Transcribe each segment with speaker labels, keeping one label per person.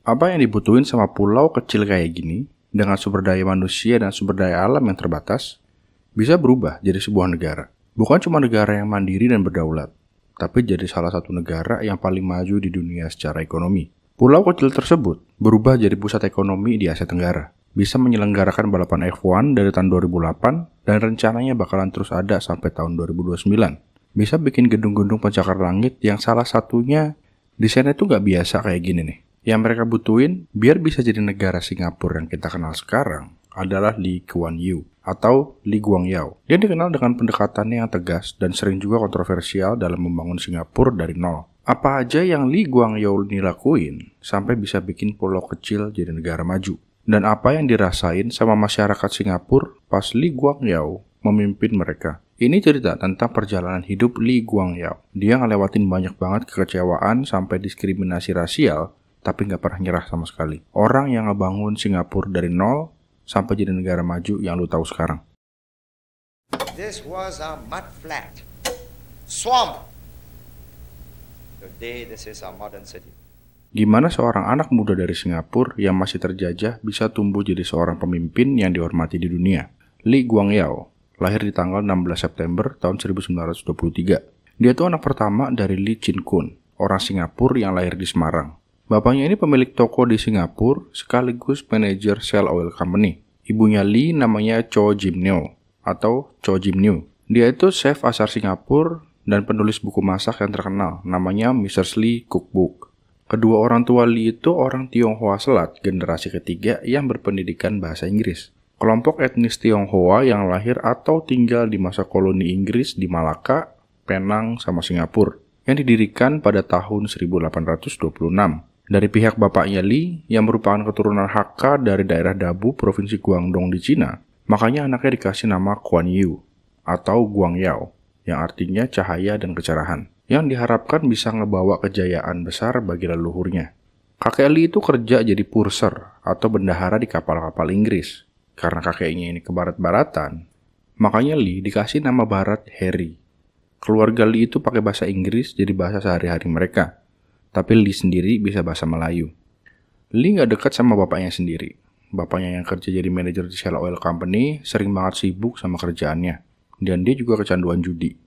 Speaker 1: Apa yang dibutuhin sama pulau kecil kayak gini, dengan sumber daya manusia dan sumber daya alam yang terbatas, bisa berubah jadi sebuah negara. Bukan cuma negara yang mandiri dan berdaulat, tapi jadi salah satu negara yang paling maju di dunia secara ekonomi. Pulau kecil tersebut berubah jadi pusat ekonomi di Asia Tenggara. Bisa menyelenggarakan balapan F1 dari tahun 2008 dan rencananya bakalan terus ada sampai tahun 2029. Bisa bikin gedung-gedung pencakar langit yang salah satunya desainnya tuh nggak biasa kayak gini nih. Yang mereka butuhin biar bisa jadi negara Singapura yang kita kenal sekarang adalah Lee Kuan Yew atau Lee Kuan Yew. Dia dikenal dengan pendekatannya yang tegas dan sering juga kontroversial dalam membangun Singapura dari nol. Apa aja yang Lee Kuan Yew ini lakuin sampai bisa bikin pulau kecil jadi negara maju? Dan apa yang dirasain sama masyarakat Singapura pas Lee Kuan Yew memimpin mereka? Ini cerita tentang perjalanan hidup Lee Kuan Yew. Dia ngelewatin banyak banget kekecewaan sampai diskriminasi rasial, tapi nggak pernah nyerah sama sekali. Orang yang ngebangun Singapura dari nol sampai jadi negara maju yang lu tahu sekarang.
Speaker 2: This was a mud flat, swamp. Today this is a modern city.
Speaker 1: Gimana seorang anak muda dari Singapura yang masih terjajah bisa tumbuh jadi seorang pemimpin yang dihormati di dunia? Lee Kuan Yew lahir di tanggal 16 September tahun 1923. Dia tuh anak pertama dari Lee Chin Kun, orang Singapura yang lahir di Semarang. Bapaknya ini pemilik toko di Singapura sekaligus manajer Shell Oil Company. Ibunya Lee namanya Cho Jim Neo atau Cho Jim Neo. Dia itu chef asal Singapura dan penulis buku masak yang terkenal namanya Mrs. Lee Cookbook. Kedua orang tua Lee itu orang Tionghoa Selat generasi ketiga yang berpendidikan bahasa Inggris. Kelompok etnis Tionghoa yang lahir atau tinggal di masa koloni Inggris di Malaka, Penang, sama Singapura yang didirikan pada tahun 1826. Dari pihak bapaknya Lee, yang merupakan keturunan Hakka dari daerah Dabu, Provinsi Guangdong di Cina, makanya anaknya dikasih nama Kuan Yew atau Guang Yao, yang artinya cahaya dan kecerahan, yang diharapkan bisa ngebawa kejayaan besar bagi leluhurnya. Kakek Lee itu kerja jadi purser atau bendahara di kapal-kapal Inggris. Karena kakeknya ini ke barat-baratan, makanya Lee dikasih nama barat Harry. Keluarga Lee itu pakai bahasa Inggris jadi bahasa sehari-hari mereka. Tapi Lee sendiri bisa bahasa Melayu. Lee nggak dekat sama bapaknya sendiri. Bapaknya yang kerja jadi manajer di Shell Oil Company sering banget sibuk sama kerjaannya. Dan dia juga kecanduan judi.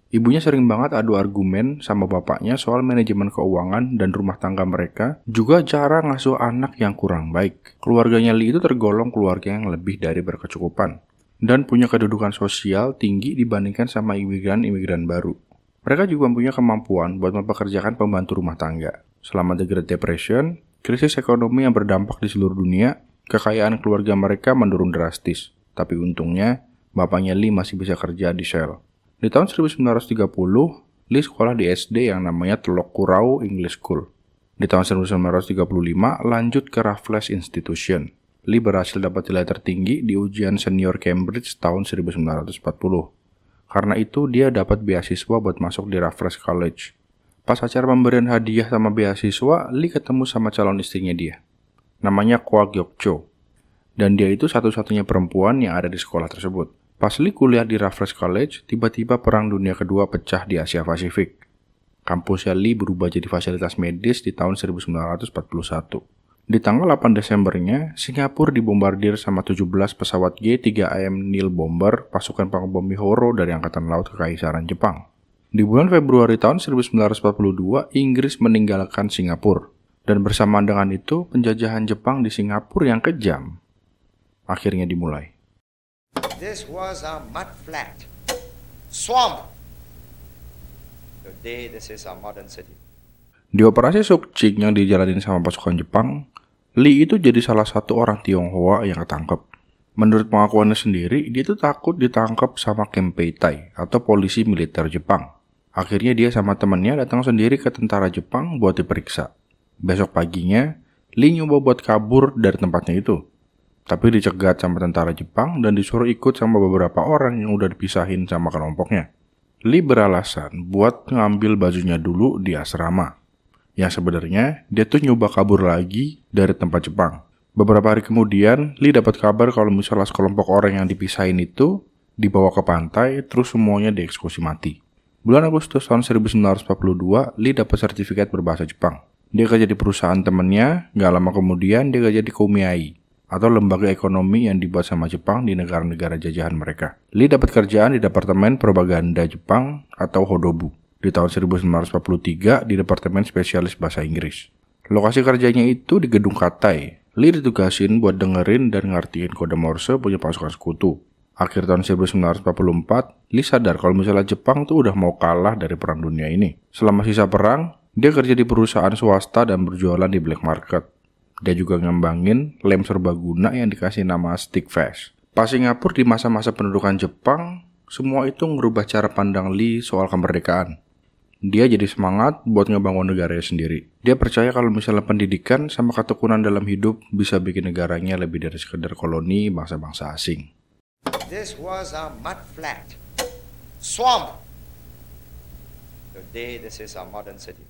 Speaker 1: Ibunya sering banget adu argumen sama bapaknya soal manajemen keuangan dan rumah tangga mereka, juga cara ngasuh anak yang kurang baik. Keluarganya Lee itu tergolong keluarga yang lebih dari berkecukupan dan punya kedudukan sosial tinggi dibandingkan sama imigran-imigran baru. Mereka juga punya kemampuan buat mempekerjakan pembantu rumah tangga. Selama The Great Depression, krisis ekonomi yang berdampak di seluruh dunia, kekayaan keluarga mereka menurun drastis. Tapi untungnya, bapaknya Lee masih bisa kerja di Shell. Di tahun 1930, Lee sekolah di SD yang namanya Telok Kurau English School. Di tahun 1935, lanjut ke Raffles Institution. Lee berhasil dapat nilai tertinggi di ujian senior Cambridge tahun 1940. Karena itu, dia dapat beasiswa buat masuk di Raffles College. Pas acara pemberian hadiah sama beasiswa, Lee ketemu sama calon istrinya dia. Namanya Kwa Gyok Cho. Dan dia itu satu-satunya perempuan yang ada di sekolah tersebut. Pas Lee kuliah di Raffles College, tiba-tiba Perang Dunia Kedua pecah di Asia Pasifik. Kampusnya Lee berubah jadi fasilitas medis di tahun 1941. Di tanggal 8 Desembernya, Singapura dibombardir sama 17 pesawat G-3AM Nil Bomber pasukan pengebom Mihoro dari Angkatan Laut Kekaisaran Jepang. Di bulan Februari tahun 1942, Inggris meninggalkan Singapura. Dan bersamaan dengan itu, penjajahan Jepang di Singapura yang kejam akhirnya dimulai.
Speaker 2: This was a mud flat, swamp. Today this is a modern city.
Speaker 1: Di operasi Sukching yang dijalanin sama pasukan Jepang, Lee itu jadi salah satu orang Tionghoa yang ketangkep. Menurut pengakuannya sendiri, dia itu takut ditangkap sama Kempeitai atau polisi militer Jepang. Akhirnya dia sama temannya datang sendiri ke tentara Jepang buat diperiksa. Besok paginya, Lee nyoba buat kabur dari tempatnya itu. Tapi dicegat sama tentara Jepang dan disuruh ikut sama beberapa orang yang udah dipisahin sama kelompoknya. Lee beralasan buat ngambil bajunya dulu di asrama. Yang sebenarnya, dia tuh nyoba kabur lagi dari tempat Jepang. Beberapa hari kemudian, Lee dapat kabar kalau misalnya sekelompok orang yang dipisahin itu dibawa ke pantai, terus semuanya dieksekusi mati. Bulan Agustus tahun 1942, Lee dapat sertifikat berbahasa Jepang. Dia kerja di perusahaan temannya, gak lama kemudian dia kerja di Komiai, atau lembaga ekonomi yang dibuat sama Jepang di negara-negara jajahan mereka. Lee dapat kerjaan di Departemen Propaganda Jepang atau Hodobu di tahun 1943 di Departemen Spesialis Bahasa Inggris. Lokasi kerjanya itu di Gedung Katai. Lee ditugasin buat dengerin dan ngertiin kode Morse punya pasukan sekutu. Akhir tahun 1944, Lee sadar kalau misalnya Jepang tuh udah mau kalah dari perang dunia ini. Selama sisa perang, dia kerja di perusahaan swasta dan berjualan di black market. Dia juga ngembangin lem serbaguna yang dikasih nama Stickfast. Pas Singapura di masa-masa pendudukan Jepang, semua itu ngerubah cara pandang Lee soal kemerdekaan. Dia jadi semangat buat ngebangun negaranya sendiri. Dia percaya kalau misalnya pendidikan sama ketekunan dalam hidup bisa bikin negaranya lebih dari sekedar koloni bangsa-bangsa asing.
Speaker 2: This was a mud flat. Swamp. Today this is a modern city.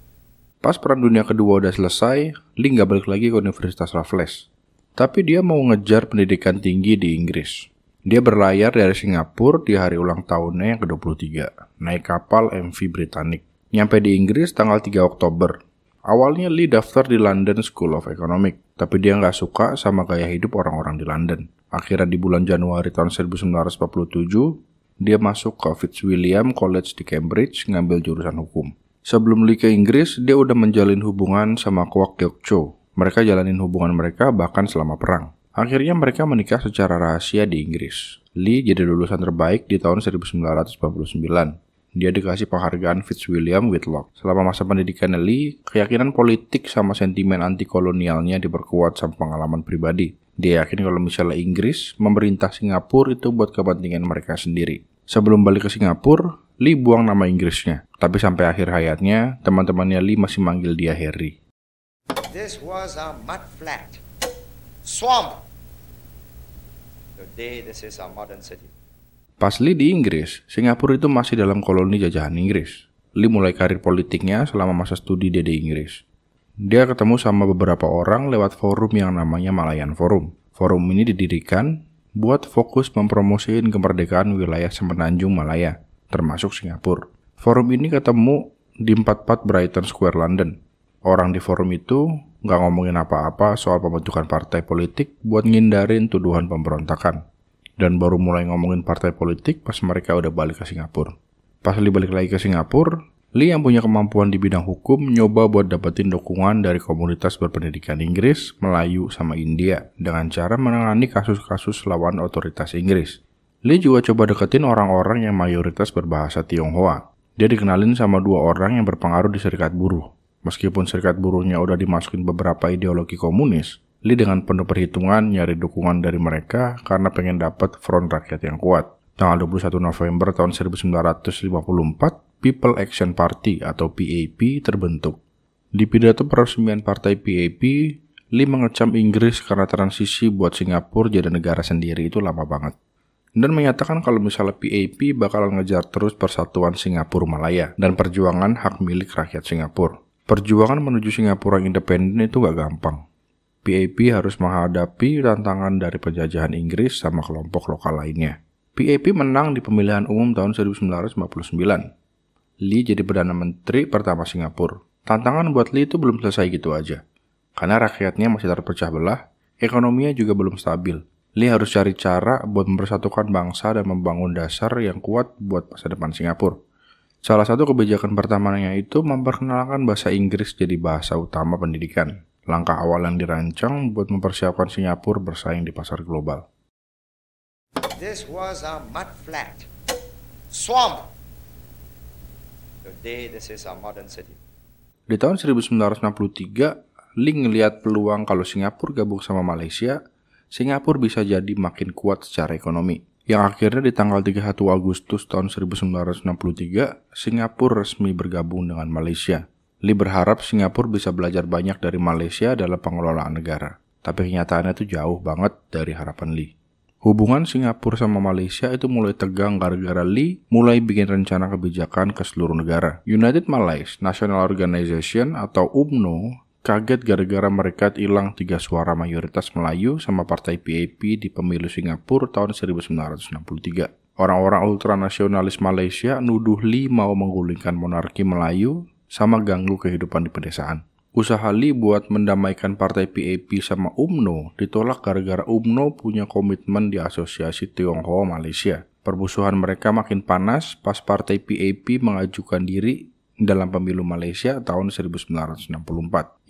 Speaker 1: Pas Perang Dunia Kedua udah selesai, Lee nggak balik lagi ke Universitas Raffles. Tapi dia mau ngejar pendidikan tinggi di Inggris. Dia berlayar dari Singapura di hari ulang tahunnya yang ke-23, naik kapal MV Britannic. Nyampe di Inggris tanggal 3 Oktober. Awalnya Lee daftar di London School of Economics, tapi dia nggak suka sama gaya hidup orang-orang di London. Akhirnya di bulan Januari tahun 1947, dia masuk ke Fitzwilliam College di Cambridge ngambil jurusan hukum. Sebelum Lee ke Inggris, dia udah menjalin hubungan sama Kwok Kiok Chow. Mereka jalanin hubungan mereka bahkan selama perang. Akhirnya mereka menikah secara rahasia di Inggris. Lee jadi lulusan terbaik di tahun 1949. Dia dikasih penghargaan Fitzwilliam Whitlock. Selama masa pendidikan Lee, keyakinan politik sama sentimen anti-kolonialnya diperkuat sama pengalaman pribadi. Dia yakin kalau misalnya Inggris memerintah Singapura itu buat kepentingan mereka sendiri. Sebelum balik ke Singapura, Lee buang nama Inggrisnya. Tapi sampai akhir hayatnya, teman-temannya Lee masih manggil dia Harry.
Speaker 2: This was a mud flat. Swamp. Today this is a modern city.
Speaker 1: Pas Lee di Inggris, Singapura itu masih dalam koloni jajahan Inggris. Lee mulai karir politiknya selama masa studi dia di Inggris. Dia ketemu sama beberapa orang lewat forum yang namanya Malayan Forum. Forum ini didirikan buat fokus mempromosiin kemerdekaan wilayah semenanjung Malaya, termasuk Singapura. Forum ini ketemu di 44 Brighton Square, London. Orang di forum itu nggak ngomongin apa-apa soal pembentukan partai politik buat ngindarin tuduhan pemberontakan. Dan baru mulai ngomongin partai politik pas mereka udah balik ke Singapura. Pas Lee balik lagi ke Singapura, Lee yang punya kemampuan di bidang hukum nyoba buat dapetin dukungan dari komunitas berpendidikan Inggris, Melayu, sama India dengan cara menangani kasus-kasus lawan otoritas Inggris. Lee juga coba deketin orang-orang yang mayoritas berbahasa Tionghoa. Dia dikenalin sama 2 orang yang berpengaruh di serikat buruh. Meskipun serikat buruhnya udah dimasukin beberapa ideologi komunis, Lee dengan penuh perhitungan nyari dukungan dari mereka karena pengen dapat front rakyat yang kuat. Tanggal 21 November tahun 1954, People Action Party atau PAP terbentuk. Di pidato peresmian partai PAP, Lee mengecam Inggris karena transisi buat Singapura jadi negara sendiri itu lama banget. Dan menyatakan kalau misalnya PAP bakal ngejar terus persatuan Singapura Malaya dan perjuangan hak milik rakyat Singapura. Perjuangan menuju Singapura yang independen itu gak gampang. PAP harus menghadapi tantangan dari penjajahan Inggris sama kelompok lokal lainnya. PAP menang di pemilihan umum tahun 1959. Lee jadi Perdana Menteri pertama Singapura. Tantangan buat Lee itu belum selesai gitu aja. Karena rakyatnya masih terpecah belah, ekonominya juga belum stabil. Lee harus cari cara buat mempersatukan bangsa dan membangun dasar yang kuat buat masa depan Singapura. Salah satu kebijakan pertamanya itu memperkenalkan bahasa Inggris jadi bahasa utama pendidikan. Langkah awal yang dirancang buat mempersiapkan Singapura bersaing di pasar global.
Speaker 2: This was a mud flat. Swamp. Today this is a modern city.
Speaker 1: Di tahun 1963, Lee ngelihat peluang kalau Singapura gabung sama Malaysia, Singapura bisa jadi makin kuat secara ekonomi. Yang akhirnya di tanggal 31 Agustus tahun 1963, Singapura resmi bergabung dengan Malaysia. Lee berharap Singapura bisa belajar banyak dari Malaysia dalam pengelolaan negara. Tapi kenyataannya itu jauh banget dari harapan Lee. Hubungan Singapura sama Malaysia itu mulai tegang gara-gara Lee mulai bikin rencana kebijakan ke seluruh negara. United Malays National Organization atau UMNO kaget gara-gara mereka hilang 3 suara mayoritas Melayu sama partai PAP di pemilu Singapura tahun 1963. Orang-orang ultranasionalis Malaysia nuduh Lee mau menggulingkan monarki Melayu sama ganggu kehidupan di pedesaan. Usaha Lee buat mendamaikan partai PAP sama UMNO ditolak gara-gara UMNO punya komitmen di Asosiasi Tionghoa Malaysia. Permusuhan mereka makin panas pas partai PAP mengajukan diri dalam pemilu Malaysia tahun 1964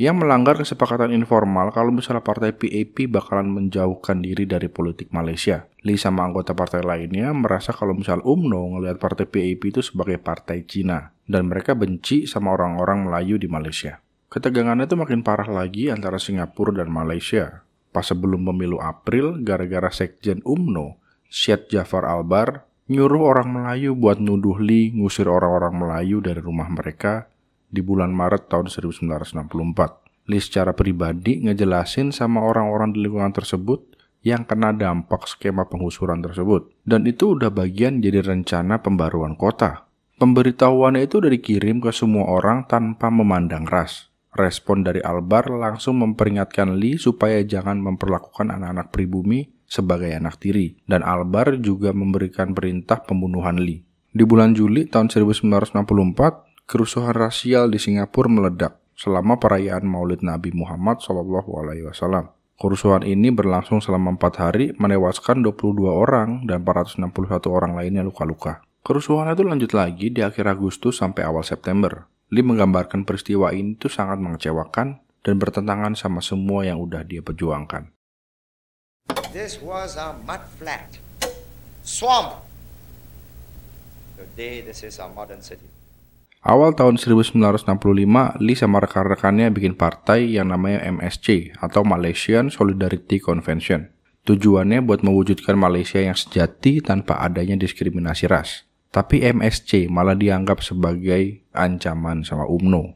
Speaker 1: yang melanggar kesepakatan informal kalau misalnya partai PAP bakalan menjauhkan diri dari politik Malaysia. Lee sama anggota partai lainnya merasa kalau misalnya UMNO ngelihat partai PAP itu sebagai partai Cina dan mereka benci sama orang-orang Melayu di Malaysia. Ketegangannya itu makin parah lagi antara Singapura dan Malaysia. Pas sebelum pemilu April, gara-gara sekjen UMNO, Syed Jafar Albar, nyuruh orang Melayu buat nuduh Lee ngusir orang-orang Melayu dari rumah mereka di bulan Maret tahun 1964. Lee secara pribadi ngejelasin sama orang-orang di lingkungan tersebut yang kena dampak skema penggusuran tersebut. Dan itu udah bagian jadi rencana pembaruan kota. Pemberitahuannya itu udah dikirim ke semua orang tanpa memandang ras. Respon dari Albar langsung memperingatkan Lee supaya jangan memperlakukan anak-anak pribumi sebagai anak tiri, dan Albar juga memberikan perintah pembunuhan Lee. Di bulan Juli tahun 1964, kerusuhan rasial di Singapura meledak selama perayaan Maulid Nabi Muhammad SAW. Kerusuhan ini berlangsung selama 4 hari, menewaskan 22 orang dan 461 orang lainnya luka-luka. Kerusuhan itu lanjut lagi di akhir Agustus sampai awal September. Lee menggambarkan peristiwa ini itu sangat mengecewakan dan bertentangan sama semua yang udah dia perjuangkan.
Speaker 2: This was a mud flat. Swamp. Today, this is a modern city.
Speaker 1: Awal tahun 1965, Lee sama rekan-rekannya bikin partai yang namanya MSC atau Malaysian Solidarity Convention. Tujuannya buat mewujudkan Malaysia yang sejati tanpa adanya diskriminasi ras. Tapi MSC malah dianggap sebagai ancaman sama UMNO.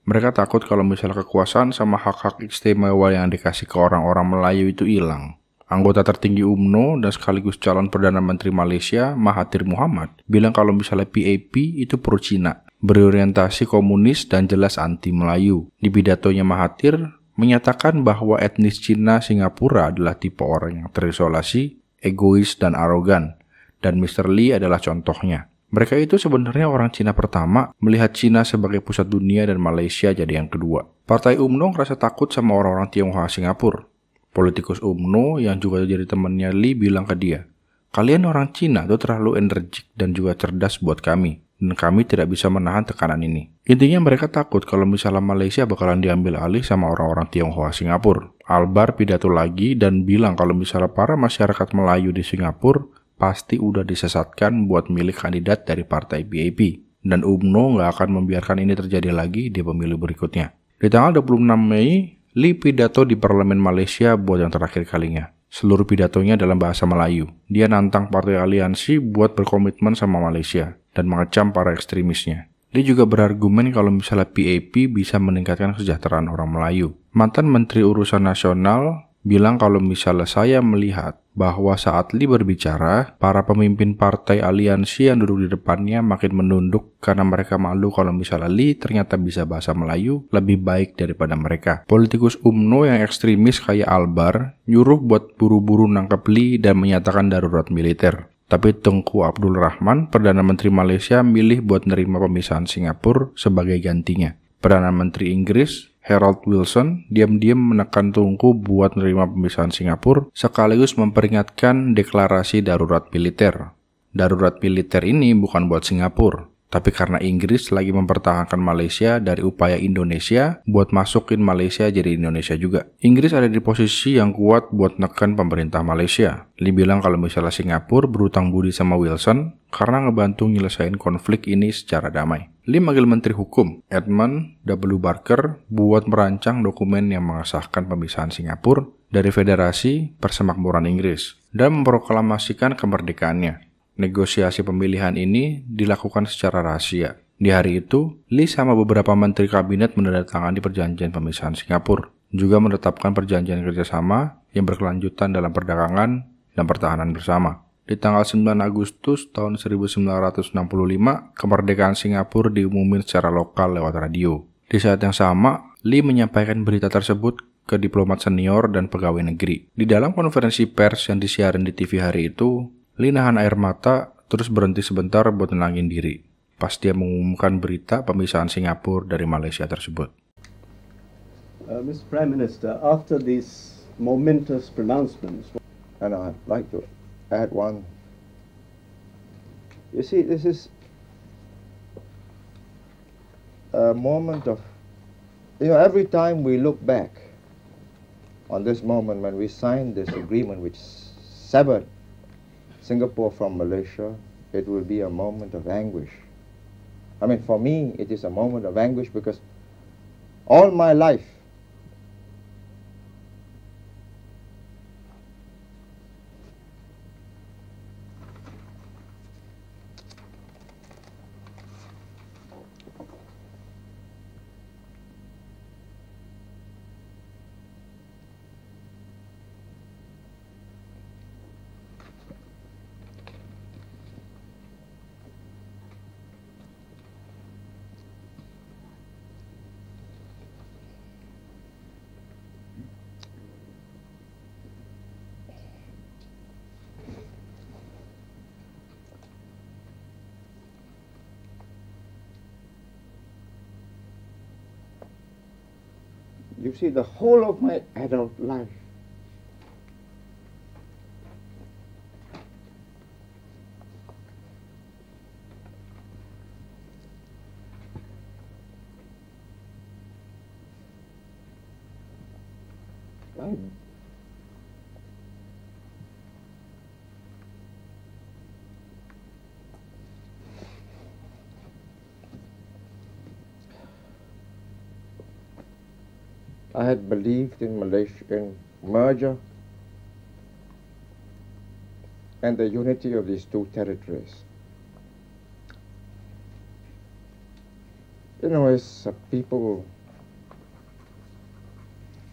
Speaker 1: Mereka takut kalau misalnya kekuasaan sama hak-hak istimewa yang dikasih ke orang-orang Melayu itu hilang. Anggota tertinggi UMNO dan sekaligus calon Perdana Menteri Malaysia, Mahathir Mohamad, bilang kalau misalnya PAP itu pro-Cina, berorientasi komunis dan jelas anti-Melayu. Di pidatonya Mahathir menyatakan bahwa etnis Cina Singapura adalah tipe orang yang terisolasi, egois, dan arogan, dan Mr. Lee adalah contohnya. Mereka itu sebenarnya orang Cina pertama melihat Cina sebagai pusat dunia dan Malaysia jadi yang kedua. Partai UMNO ngerasa takut sama orang-orang Tionghoa Singapura. Politikus UMNO yang juga jadi temannya Lee bilang ke dia, "Kalian orang Cina tuh terlalu energik dan juga cerdas buat kami, dan kami tidak bisa menahan tekanan ini." Intinya mereka takut kalau misalnya Malaysia bakalan diambil alih sama orang-orang Tionghoa Singapura. Albar pidato lagi dan bilang kalau misalnya para masyarakat Melayu di Singapura pasti udah disesatkan buat milih kandidat dari partai PAP. Dan UMNO nggak akan membiarkan ini terjadi lagi di pemilu berikutnya. Di tanggal 26 Mei, Lee pidato di Parlemen Malaysia buat yang terakhir kalinya. Seluruh pidatonya dalam bahasa Melayu. Dia nantang partai aliansi buat berkomitmen sama Malaysia dan mengecam para ekstremisnya. Dia juga berargumen kalau misalnya PAP bisa meningkatkan kesejahteraan orang Melayu. Mantan Menteri Urusan Nasional bilang kalau misalnya saya melihat bahwa saat Lee berbicara, para pemimpin partai aliansi yang duduk di depannya makin menunduk karena mereka malu kalau misalnya Lee ternyata bisa bahasa Melayu lebih baik daripada mereka. Politikus UMNO yang ekstremis kayak Albar nyuruh buat buru-buru nangkep Lee dan menyatakan darurat militer. Tapi Tengku Abdul Rahman, Perdana Menteri Malaysia, milih buat nerima pemisahan Singapura sebagai gantinya. Perdana Menteri Inggris, Harold Wilson, diam-diam menekan Tengku buat menerima pemisahan Singapura, sekaligus memperingatkan deklarasi darurat militer. Darurat militer ini bukan buat Singapura, tapi karena Inggris lagi mempertahankan Malaysia dari upaya Indonesia buat masukin Malaysia jadi Indonesia juga. Inggris ada di posisi yang kuat buat neken pemerintah Malaysia. Lee bilang kalau misalnya Singapura berutang budi sama Wilson karena ngebantu nyelesain konflik ini secara damai. Lee manggil Menteri Hukum, Edmund W. Barker, buat merancang dokumen yang mengesahkan pemisahan Singapura dari Federasi Persemakmuran Inggris dan memproklamasikan kemerdekaannya. Negosiasi pemilihan ini dilakukan secara rahasia. Di hari itu, Lee sama beberapa menteri kabinet menandatangani perjanjian pemisahan Singapura, juga menetapkan perjanjian kerjasama yang berkelanjutan dalam perdagangan dan pertahanan bersama. Di tanggal 9 Agustus tahun 1965, kemerdekaan Singapura diumumin secara lokal lewat radio. Di saat yang sama, Lee menyampaikan berita tersebut ke diplomat senior dan pegawai negeri. Di dalam konferensi pers yang disiarin di TV hari itu, Lee nahan air mata terus berhenti sebentar buat nenangin diri pas dia mengumumkan berita pemisahan Singapura dari Malaysia tersebut.
Speaker 3: Mr. Prime Minister, after these momentous pronouncements,
Speaker 4: and I'd like to add one. You see, this is a moment of, every time we look back on this moment when we signed this agreement which severed Singapore from Malaysia, it will be a moment of anguish. I mean, for me, it is a moment of anguish because all my life, you see, the whole of my adult life, I had believed in Malaysia, in merger and the unity of these two territories. As a people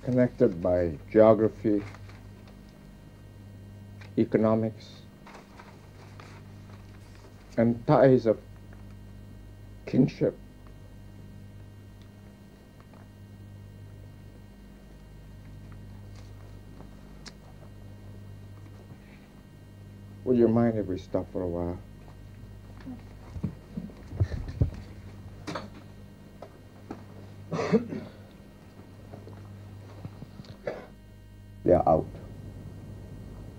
Speaker 4: connected by geography, economics, and ties of kinship, would you mind if we stop for a while? They are out,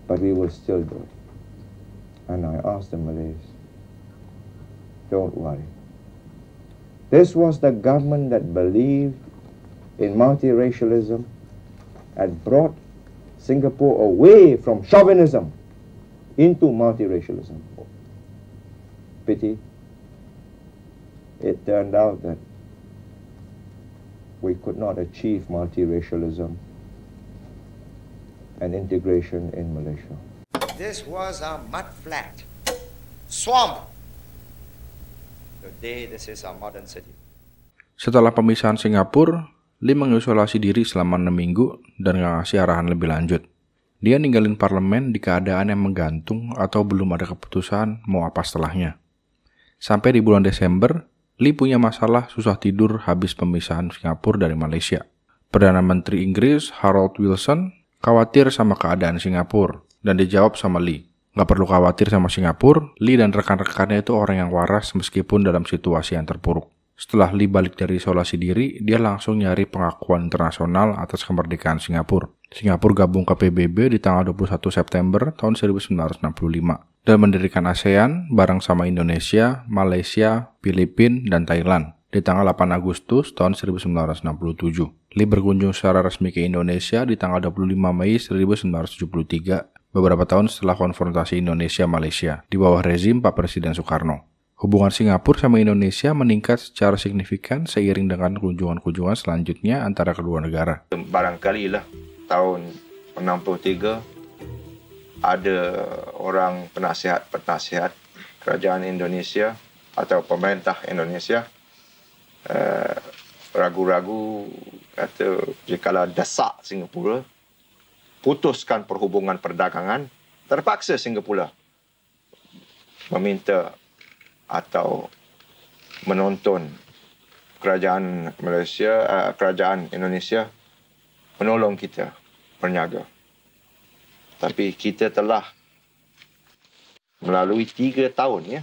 Speaker 4: but we will still do it. And I asked the Malays, don't worry. This was the government that believed in multiracialism and brought Singapore away from chauvinism into multiracialism. Pity, it turned out that we could not achieve multiracialism and integration in Malaysia.
Speaker 2: This was a mud flat. Swamp. Today, this is a modern city.
Speaker 1: Setelah pemisahan Singapura, Lee mengisolasi diri selama 6 minggu dan nggak ngasih arahan lebih lanjut. Dia ninggalin parlemen di keadaan yang menggantung atau belum ada keputusan mau apa setelahnya. Sampai di bulan Desember, Lee punya masalah susah tidur habis pemisahan Singapura dari Malaysia. Perdana Menteri Inggris Harold Wilson khawatir sama keadaan Singapura dan dijawab sama Lee. Nggak perlu khawatir sama Singapura, Lee dan rekan-rekannya itu orang yang waras meskipun dalam situasi yang terpuruk. Setelah Lee balik dari isolasi diri, dia langsung nyari pengakuan internasional atas kemerdekaan Singapura. Singapura gabung ke PBB di tanggal 21 September tahun 1965 dan mendirikan ASEAN bareng sama Indonesia, Malaysia, Filipina, dan Thailand di tanggal 8 Agustus tahun 1967. Lee berkunjung secara resmi ke Indonesia di tanggal 25 Mei 1973, beberapa tahun setelah konfrontasi Indonesia-Malaysia di bawah rezim Pak Presiden Soekarno. Hubungan Singapura sama Indonesia meningkat secara signifikan seiring dengan kunjungan-kunjungan selanjutnya antara kedua negara.
Speaker 4: Barangkali lah tahun 63 ada orang penasihat kerajaan Indonesia atau pemerintah Indonesia ragu-ragu kata jikalau desak Singapura putuskan perhubungan perdagangan, terpaksa Singapura meminta atau menonton kerajaan kerajaan Indonesia menolong kita berniaga. Tapi kita telah melalui 3 tahun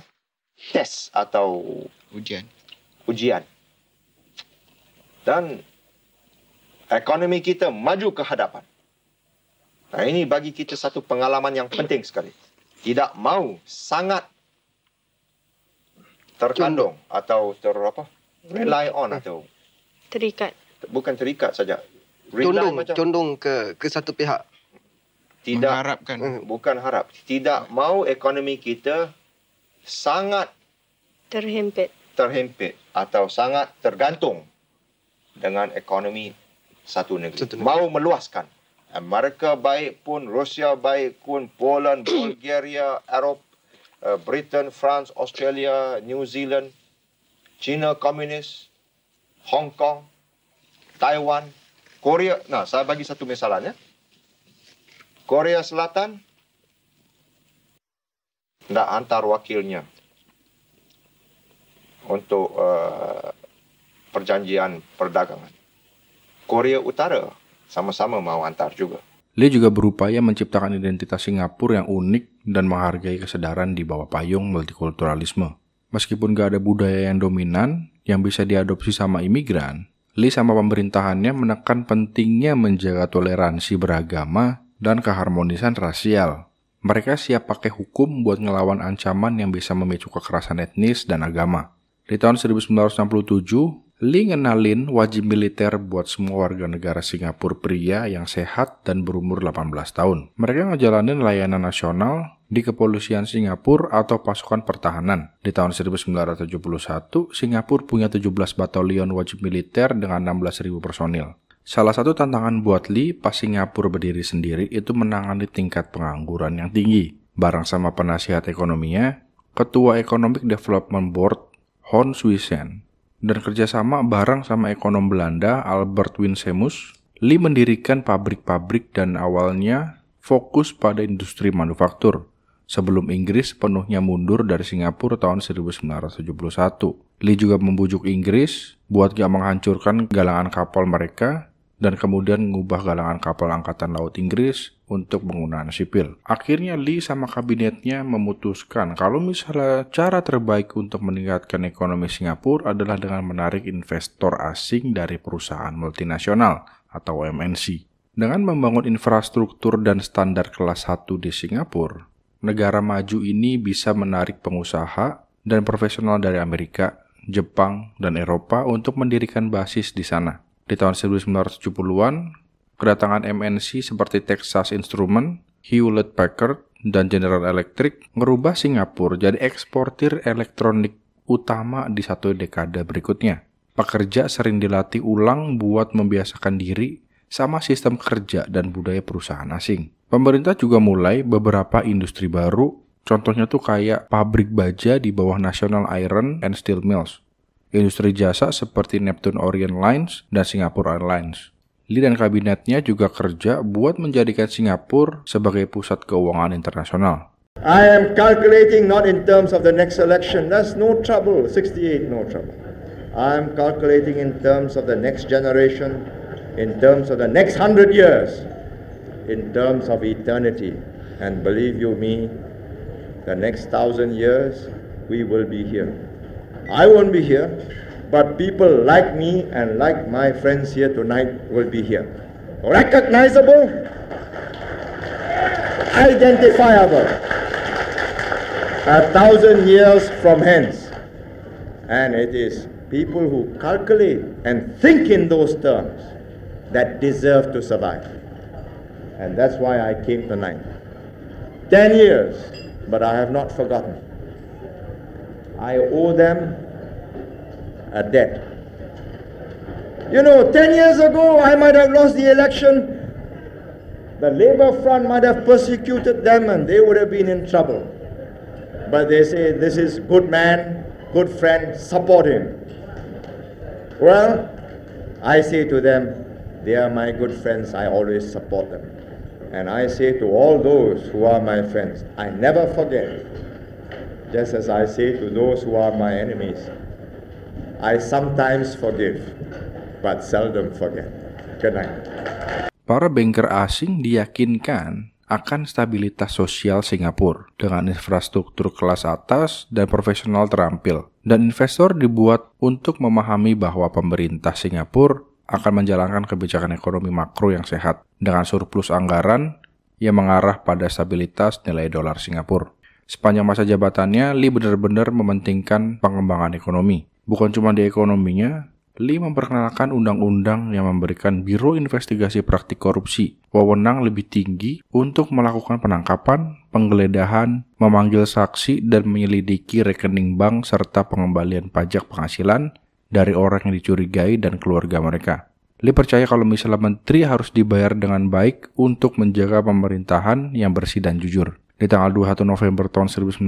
Speaker 4: test atau ujian. Dan ekonomi kita maju ke hadapan. Nah, ini bagi kita satu pengalaman yang penting sekali. Tidak mahu sangat terkandung atau rely on atau
Speaker 5: Terikat.
Speaker 4: bukan terikat saja.
Speaker 6: Condong ke satu pihak.
Speaker 4: Tidak
Speaker 7: mengharapkan.
Speaker 4: Bukan harap. Tidak mahu ekonomi kita sangat
Speaker 5: Terhimpit.
Speaker 4: atau sangat tergantung dengan ekonomi satu negeri. Mahu meluaskan. Amerika baik pun, Rusia baik pun, Poland, Bulgaria, Eropah, Britain, France, Australia, New Zealand, China komunis, Hong Kong, Taiwan, Korea. Nah, saya bagi satu misalnya. Korea Selatan tidak hantar wakilnya untuk perjanjian perdagangan. Korea Utara sama-sama mau hantar juga.
Speaker 1: Lee juga berupaya menciptakan identitas Singapura yang unik dan menghargai kesedaran di bawah payung multikulturalisme. Meskipun gak ada budaya yang dominan yang bisa diadopsi sama imigran, Lee sama pemerintahannya menekan pentingnya menjaga toleransi beragama dan keharmonisan rasial. Mereka siap pakai hukum buat ngelawan ancaman yang bisa memicu kekerasan etnis dan agama. Di tahun 1967, Lee ngenalin wajib militer buat semua warga negara Singapura pria yang sehat dan berumur 18 tahun. Mereka ngejalanin layanan nasional di Kepolisian Singapura atau pasukan pertahanan. Di tahun 1971, Singapura punya 17 batalion wajib militer dengan 16.000 personil. Salah satu tantangan buat Lee pas Singapura berdiri sendiri itu menangani tingkat pengangguran yang tinggi. Bareng sama penasihat ekonominya, Ketua Economic Development Board Hon Swee Sen, dan kerjasama bareng sama ekonom Belanda Albert Winsemus, Lee mendirikan pabrik-pabrik dan awalnya fokus pada industri manufaktur sebelum Inggris sepenuhnya mundur dari Singapura tahun 1971. Lee juga membujuk Inggris buat gak menghancurkan galangan kapal mereka dan kemudian mengubah galangan kapal Angkatan Laut Inggris untuk penggunaan sipil. Akhirnya Lee sama kabinetnya memutuskan kalau misalnya cara terbaik untuk meningkatkan ekonomi Singapura adalah dengan menarik investor asing dari perusahaan multinasional atau MNC. Dengan membangun infrastruktur dan standar kelas 1 di Singapura, negara maju ini bisa menarik pengusaha dan profesional dari Amerika, Jepang, dan Eropa untuk mendirikan basis di sana. Di tahun 1970-an, kedatangan MNC seperti Texas Instruments, Hewlett-Packard, dan General Electric merubah Singapura jadi eksportir elektronik utama di satu dekade berikutnya. Pekerja sering dilatih ulang buat membiasakan diri sama sistem kerja dan budaya perusahaan asing. Pemerintah juga mulai beberapa industri baru, contohnya tuh kayak pabrik baja di bawah National Iron and Steel Mills, industri jasa seperti Neptune Orient Lines dan Singapore Airlines. Lee dan kabinetnya juga kerja buat menjadikan Singapura sebagai pusat keuangan internasional.
Speaker 4: I am calculating not in terms of the next election. That's no trouble. 68, no trouble. I am calculating in terms of the next generation, in terms of the next 100 years, in terms of eternity. And believe you me, the next 1,000 years, we will be here. I won't be here, but people like me and like my friends here tonight will be here. Recognizable, identifiable, 1,000 years from hence. And it is people who calculate and think in those terms that deserve to survive. And that's why I came tonight. 10 years, but I have not forgotten. I owe them a debt. You know, 10 years ago, I might have lost the election. The Labour Front might have persecuted them and they would have been in trouble. But they say, this is good man, good friend, support him. Well, I say to them, they are my good friends, I always support them. And I say to all those who are my friends, I never forget. Just as I say to those who are my enemies, I sometimes forgive, but seldom forget. Good night.
Speaker 1: Para banker asing diyakinkan akan stabilitas sosial Singapura dengan infrastruktur kelas atas dan profesional terampil. Dan investor dibuat untuk memahami bahwa pemerintah Singapura akan menjalankan kebijakan ekonomi makro yang sehat dengan surplus anggaran yang mengarah pada stabilitas nilai dolar Singapura. Sepanjang masa jabatannya, Lee benar-benar mementingkan pengembangan ekonomi. Bukan cuma di ekonominya, Lee memperkenalkan undang-undang yang memberikan Biro Investigasi Praktik Korupsi wewenang lebih tinggi untuk melakukan penangkapan, penggeledahan, memanggil saksi, dan menyelidiki rekening bank serta pengembalian pajak penghasilan dari orang yang dicurigai dan keluarga mereka. Lee percaya kalau misalnya menteri harus dibayar dengan baik untuk menjaga pemerintahan yang bersih dan jujur. Di tanggal 21 November tahun 1986,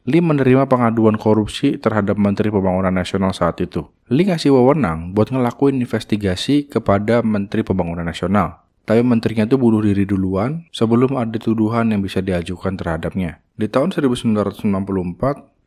Speaker 1: Lee menerima pengaduan korupsi terhadap Menteri Pembangunan Nasional saat itu. Lee ngasih wewenang buat ngelakuin investigasi kepada Menteri Pembangunan Nasional. Tapi menterinya itu bunuh diri duluan sebelum ada tuduhan yang bisa diajukan terhadapnya. Di tahun 1994,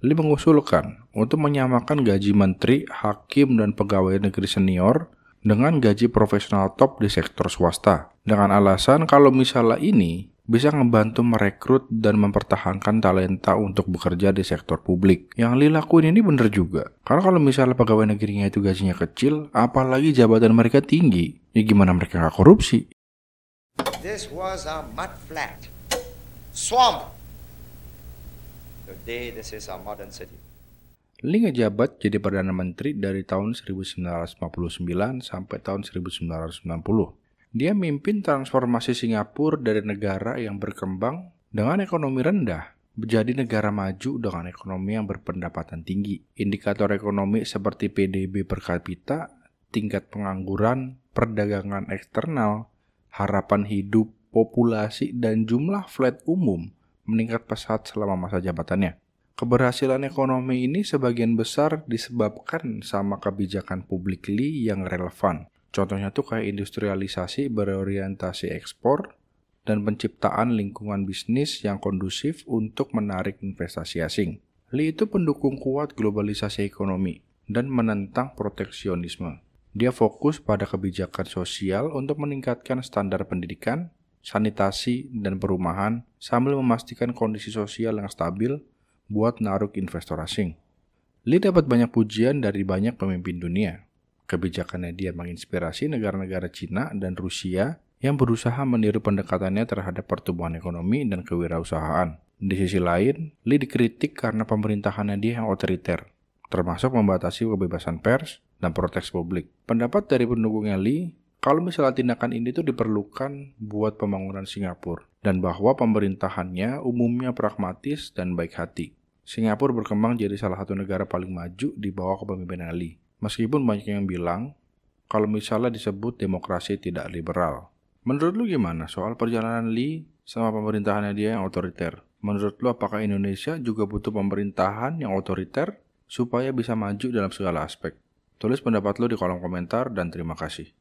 Speaker 1: Lee mengusulkan untuk menyamakan gaji menteri, hakim, dan pegawai negeri senior dengan gaji profesional top di sektor swasta. Dengan alasan kalau misalnya ini bisa ngebantu merekrut dan mempertahankan talenta untuk bekerja di sektor publik. Yang Lee lakuin ini bener juga. Karena kalau misalnya pegawai negerinya itu gajinya kecil, apalagi jabatan mereka tinggi, ya gimana mereka nggak korupsi?
Speaker 2: This was a mud flat. Swamp. Today, this is a modern city.
Speaker 1: Lee ngejabat jadi Perdana Menteri dari tahun 1959 sampai tahun 1990. Dia mimpin transformasi Singapura dari negara yang berkembang dengan ekonomi rendah menjadi negara maju dengan ekonomi yang berpendapatan tinggi. Indikator ekonomi seperti PDB per kapita, tingkat pengangguran, perdagangan eksternal, harapan hidup, populasi, dan jumlah flat umum meningkat pesat selama masa jabatannya. Keberhasilan ekonomi ini sebagian besar disebabkan sama kebijakan publik Lee yang relevan. Contohnya tuh kayak industrialisasi berorientasi ekspor dan penciptaan lingkungan bisnis yang kondusif untuk menarik investasi asing. Lee itu pendukung kuat globalisasi ekonomi dan menentang proteksionisme. Dia fokus pada kebijakan sosial untuk meningkatkan standar pendidikan, sanitasi, dan perumahan sambil memastikan kondisi sosial yang stabil buat narik investor asing. Lee dapat banyak pujian dari banyak pemimpin dunia. Kebijakannya dia menginspirasi negara-negara Cina dan Rusia yang berusaha meniru pendekatannya terhadap pertumbuhan ekonomi dan kewirausahaan. Di sisi lain, Lee dikritik karena pemerintahannya dia yang otoriter, termasuk membatasi kebebasan pers dan protes publik. Pendapat dari pendukungnya Lee, kalau misalnya tindakan ini tuh diperlukan buat pembangunan Singapura, dan bahwa pemerintahannya umumnya pragmatis dan baik hati. Singapura berkembang jadi salah satu negara paling maju di bawah kepemimpinan Lee. Meskipun banyak yang bilang, kalau misalnya disebut demokrasi tidak liberal. Menurut lu gimana soal perjalanan Lee sama pemerintahannya dia yang otoriter? Menurut lu apakah Indonesia juga butuh pemerintahan yang otoriter supaya bisa maju dalam segala aspek? Tulis pendapat lu di kolom komentar dan terima kasih.